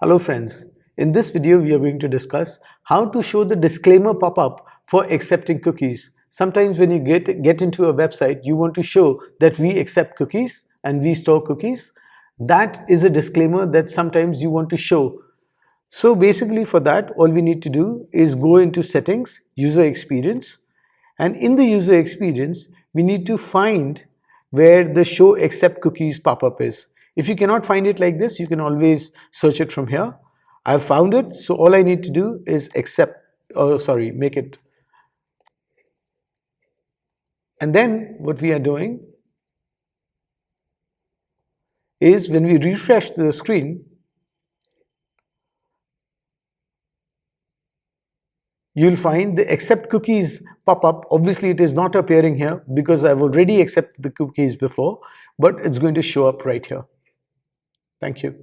Hello friends, in this video we are going to discuss how to show the disclaimer pop-up for accepting cookies. Sometimes when you get into a website, you want to show that we accept cookies and we store cookies. That is a disclaimer that sometimes you want to show. So basically for that, all we need to do is go into settings, user experience, and in the user experience, we need to find where the show accept cookies pop-up is. If you cannot find it like this, you can always search it from here. I've found it, so all I need to do is make it. And then what we are doing is when we refresh the screen, you'll find the accept cookies pop up. Obviously, it is not appearing here because I've already accepted the cookies before, but it's going to show up right here. Thank you.